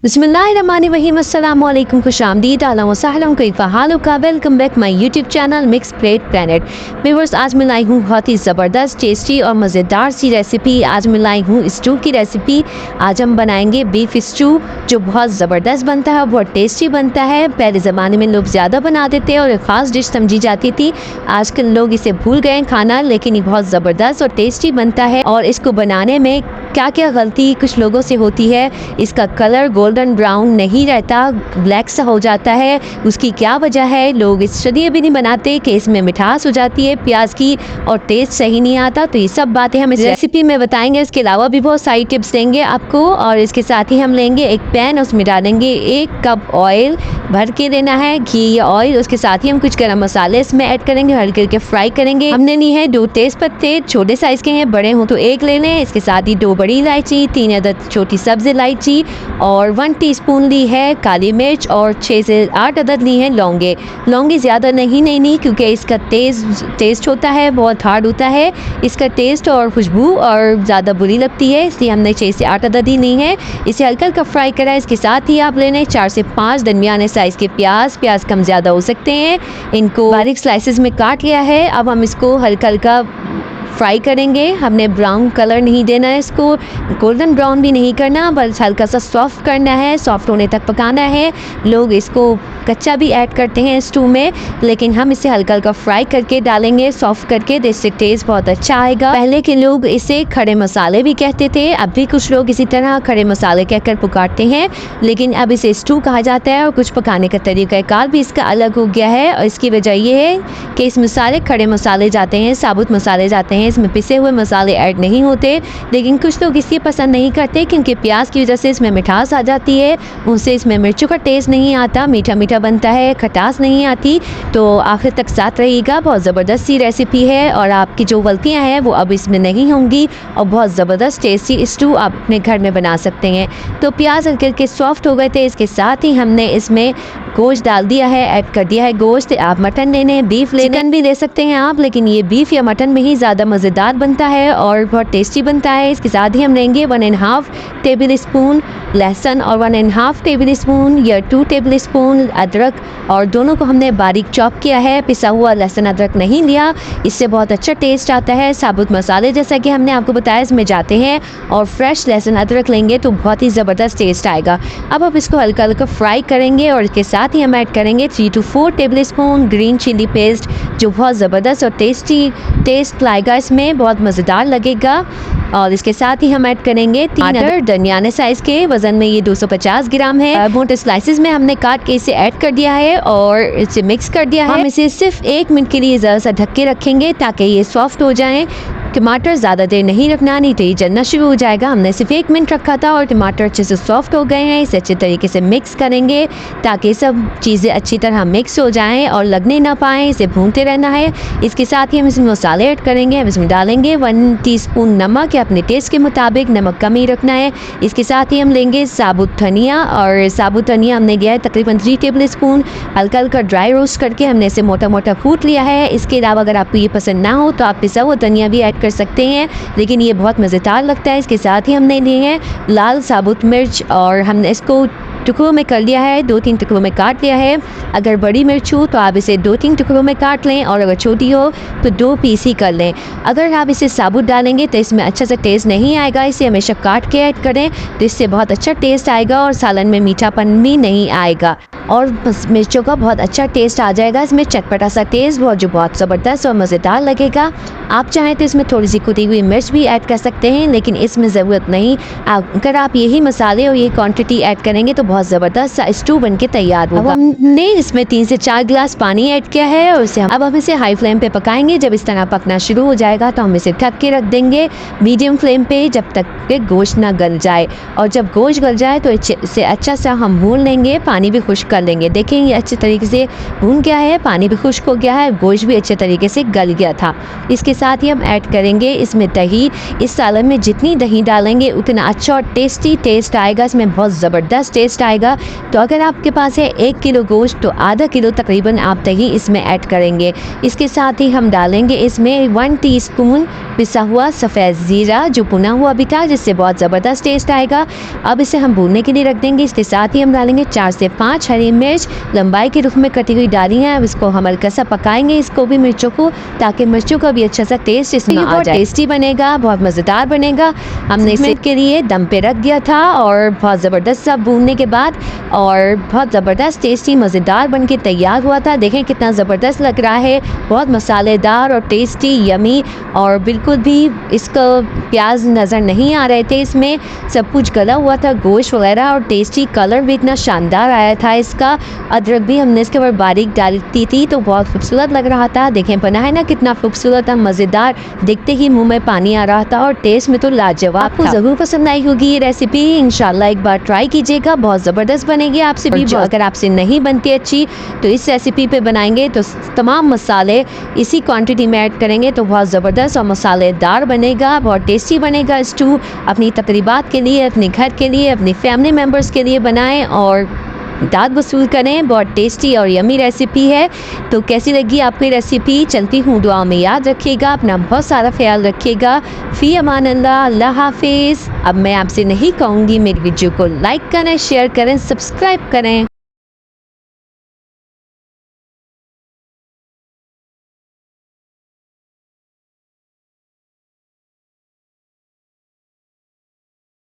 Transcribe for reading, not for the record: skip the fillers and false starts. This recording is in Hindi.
बिस्मिल्लाहिर्रहमानिर्रहीम अस्सलामु अलैकुम खुशामदीद अहलन व सहलन कैफ़ा हालुका welcome back my YouTube channel mix plate planet. Viewers, आज मैं लाई हूँ बहुत ही ज़बरदस्त टेस्टी और मज़ेदार सी रेसिपी। आज मैं लाई हूँ स्टू की रेसिपी। आज हम बनाएंगे बीफ स्टू, जो बहुत ज़बरदस्त बनता है, बहुत टेस्टी बनता है। पहले ज़माने में लोग ज़्यादा बनाते थे और एक ख़ास डिश समझी जाती थी। आजकल लोग इसे भूल गए खाना, लेकिन ये बहुत ज़बरदस्त और टेस्टी बनता है। और इसको बनाने में क्या क्या गलती कुछ लोगों से होती है, इसका कलर गोल्डन ब्राउन नहीं रहता, ब्लैक सा हो जाता है। उसकी क्या वजह है? लोग इसलिए भी नहीं बनाते कि इसमें मिठास हो जाती है प्याज की और टेस्ट सही नहीं आता। तो ये सब बातें हम इस रेसिपी में बताएंगे। इसके अलावा भी बहुत सारी टिप्स देंगे आपको। और इसके साथ ही हम लेंगे एक पैन, उसमें डालेंगे 1 कप ऑयल भर के लेना है, घी या ऑयल। उसके साथ ही हम कुछ गरम मसाले इसमें ऐड करेंगे, हल्के हल्के फ्राई करेंगे। हमने ली है 2 तेज पत्ते, छोटे साइज के हैं, बड़े हों तो 1 ले लें। इसके साथ ही 2 बड़ी इलायची, 3 अदद छोटी सब्ज इलायची और 1 टीस्पून ली है काली मिर्च और 6 से 8 अदद ली है लौंगे। लौंगे ज़्यादा नहीं लेनी, क्योंकि इसका टेस्ट होता है, बहुत हार्ड होता है इसका टेस्ट और खुशबू, और ज़्यादा बुरी लगती है, इसलिए हमने 6 से 8 अदद ही ली है। इसे हल्का हल्का फ्राई करा है। इसके साथ ही आप लेने 4 से 5 दरमियाने साइज़ के प्याज कम ज़्यादा हो सकते हैं, इनको बारीक स्लाइसेस में काट लिया है। अब हम इसको हल्का हल्का फ्राई करेंगे। हमने ब्राउन कलर नहीं देना है, इसको गोल्डन ब्राउन भी नहीं करना, बस हल्का सा सॉफ्ट करना है, सॉफ्ट होने तक पकाना है। लोग इसको कच्चा भी ऐड करते हैं स्टू में, लेकिन हम इसे हल्का हल्का फ्राई करके डालेंगे, सॉफ्ट करके, जिससे टेस्ट बहुत अच्छा आएगा। पहले के लोग इसे खड़े मसाले भी कहते थे, अब भी कुछ लोग इसी तरह खड़े मसाले कहकर पुकारते हैं, लेकिन अब इसे स्टू कहा जाता है। और कुछ पकाने का तरीक़ाकार भी इसका अलग हो गया है, और इसकी वजह यह है कि इसमें सारे खड़े मसाले जाते हैं, साबुत मसाले जाते हैं, इसमें पिसे हुए मसाले ऐड नहीं होते। लेकिन कुछ लोग इसलिए पसंद नहीं करते क्योंकि प्याज की वजह से इसमें मिठास आ जाती है, उससे इसमें मिर्चों का टेस्ट नहीं आता, मीठा मीठा बनता है, खटास नहीं आती। तो आखिर तक साथ रहिएगा, बहुत ज़बरदस्त सी रेसिपी है और आपकी जो गलतियां हैं वो अब इसमें नहीं होंगी, और बहुत ज़बरदस्त टेस्टी स्टू आप अपने घर में बना सकते हैं। तो प्याज हल्के हल्के सॉफ्ट हो गए थे। इसके साथ ही हमने इसमें गोश्त डाल दिया है, ऐड कर दिया है गोश्त। आप मटन लेने, बीफ लेने, चिकन भी ले सकते हैं आप, लेकिन ये बीफ या मटन में ही ज़्यादा मज़ेदार बनता है और बहुत टेस्टी बनता है। इसके साथ ही हम लेंगे 1.5 टेबल स्पून लहसुन और 1.5 टेबल स्पून या 2 टेबल स्पून अदरक, और दोनों को हमने बारीक चॉप किया है। पिसा हुआ लहसुन अदरक नहीं लिया, इससे बहुत अच्छा टेस्ट आता है। साबुत मसाले जैसा कि हमने आपको बताया इसमें जाते हैं, और फ्रेश लहसुन अदरक लेंगे तो बहुत ही ज़बरदस्त टेस्ट आएगा। अब आप इसको हल्का हल्का फ्राई करेंगे, और इसके साथ ही हम ऐड करेंगे 3 से 4 tablespoon green chilli paste, जो बहुत ज़बरदस्त और टेस्टी टेस्ट लाएगा, इसमें बहुत मज़ेदार लगेगा। और इसके साथ ही हम ऐड करेंगे 3 अदद दरमियाने साइज़ के, वज़न में ये 250 ग्राम है, मोटे स्लाइसेस में हमने काट के इसे ऐड कर दिया है और इसे मिक्स कर दिया है। हम इसे सिर्फ 1 मिनट के लिए ज़रा सा ढक के रखेंगे ताकि ये सॉफ्ट हो जाएं। टमाटर ज़्यादा देर नहीं रखना, नहीं तो ये जलना शुरू हो जाएगा। हमने सिर्फ 1 मिनट रखा था और टमाटर अच्छे से सॉफ्ट हो गए हैं। इसे अच्छे तरीके से मिक्स करेंगे ताकि सब चीज़ें अच्छी तरह मिक्स हो जाएं और लगने ना पाएँ, इसे भूनते रहना है। इसके साथ ही हम इसमें मसाले ऐड करेंगे। हम इसमें डालेंगे 1 टीस्पून नमक, या अपने टेस्ट के मुताबिक नमक कम ही रखना है। इसके साथ ही हम लेंगे साबुत धनिया, और साबुत धनिया हमने लिया है तकरीबन 3 टेबल स्पून। हल्का हल्का ड्राई रोस्ट करके हमने इसे मोटा मोटा कूट लिया है। इसके अलावा अगर आपको ये पसंद ना हो तो आप पिसा हुआ धनिया भी ऐड कर सकते हैं, लेकिन ये बहुत मज़ेदार लगता है। इसके साथ ही हमने लिए हैं लाल साबुत मिर्च, और हमने इसको टुकड़ों में कर लिया है, 2-3 टुकड़ों में काट लिया है। अगर बड़ी मिर्च हो तो आप इसे 2-3 टुकड़ों में काट लें, और अगर छोटी हो तो 2 पीस ही कर लें। अगर आप इसे साबुत डालेंगे तो इसमें अच्छा सा टेस्ट नहीं आएगा, इसे हमेशा काट के ऐड करें, तो इससे बहुत अच्छा टेस्ट आएगा और सालन में मीठापन भी नहीं आएगा, और मिर्चों का बहुत अच्छा टेस्ट आ जाएगा। इसमें चटपटा सा टेस्ट जो बहुत ज़बरदस्त और मज़ेदार लगेगा। आप चाहें तो इसमें थोड़ी सी कुटी हुई मिर्च भी ऐड कर सकते हैं, लेकिन इसमें ज़रूरत नहीं। अगर आप यही मसाले और ये क्वांटिटी ऐड करेंगे तो बहुत ज़बरदस्त सा स्टू बन के तैयार होगा। अब हमने इसमें 3 से 4 गिलास पानी ऐड किया है, और अब हम इसे हाई फ्लेम पे पकाएंगे। जब इस तरह पकना शुरू हो जाएगा तो हम इसे ढक के रख देंगे मीडियम फ्लेम पे, जब तक कि गोश्त ना गल जाए। और जब गोश्त गल जाए तो इसे अच्छा सा हम भून लेंगे, पानी भी खुश्क कर लेंगे। देखें ये अच्छे तरीके से भून गया है, पानी भी खुश्क हो गया है, गोश्त भी अच्छे तरीके से गल गया था। इसके साथ ही हम ऐड करेंगे इसमें दही। इस सालन में जितनी दही डालेंगे उतना अच्छा और टेस्टी टेस्ट आएगा, इसमें बहुत ज़बरदस्त टेस्ट आएगा। तो अगर आपके पास है 1 किलो गोश्त तो आधा किलो तकरीबन आप दही इसमें ऐड करेंगे। इसके साथ ही हम डालेंगे इसमें 1 टीस्पून पिसा हुआ सफ़ेद ज़ीरा जो भुना हुआ भी था, जिससे बहुत ज़बरदस्त टेस्ट आएगा। अब इसे हम भूनने के लिए रख देंगे। इसके साथ ही हम डालेंगे 4 से 5 हरी मिर्च लंबाई के रुख में कटी हुई डाली हैं। अब इसको हम हल्का सा पकाएंगे इसको भी मिर्चों को, ताकि मिर्चों का भी अच्छा सा टेस्ट इसमें आ जाए। टेस्टी बनेगा, बहुत मज़ेदार बनेगा। हमने इसे के लिए दम पे रख दिया था और बहुत ज़बरदस्त सा भूनने के बाद और बहुत ज़बरदस्त टेस्टी मज़ेदार बन के तैयार हुआ था। देखें कितना ज़बरदस्त लग रहा है, बहुत मसालेदार और टेस्टी यमी, और बिल्कुल भी इसका प्याज नज़र नहीं आ रहे थे। इसमें सब कुछ गला हुआ था, गोश्त वगैरह, और टेस्टी कलर भी इतना शानदार आया था इसका। अदरक भी हमने इसके ऊपर बारीक डालती थी तो बहुत खूबसूरत लग रहा था। देखें बना है ना कितना खूबसूरत था, मज़ेदार, देखते ही मुंह में पानी आ रहा था और टेस्ट में तो लाजवाब। आपको ज़रूर पसंद आई होगी ये रेसिपी, इंशाल्लाह एक बार ट्राई कीजिएगा, बहुत ज़बरदस्त बनेगी। आपसे भी अगर आपसे नहीं बनती अच्छी तो इस रेसिपी पे बनाएंगे तो तमाम मसाले इसी क्वांटिटी में ऐड करेंगे तो बहुत ज़बरदस्त और मसालेदार बनेगा, बहुत टेस्टी बनेगा स्टू। अपनी तकरीबात के लिए, अपने घर के लिए, अपनी फैमिली मेम्बर्स के लिए बनाएं और दाद वसूल करें। बहुत टेस्टी और यमी रेसिपी है। तो कैसी लगी आपकी रेसिपी? चलती हूँ दुआ में, याद रखिएगा, अपना बहुत सारा ख्याल रखिएगा। फ़ी अमान अल्लाह, अल्लाह हाफिज़। अब मैं आपसे नहीं कहूँगी मेरी वीडियो को लाइक करें, शेयर करें, सब्सक्राइब करें।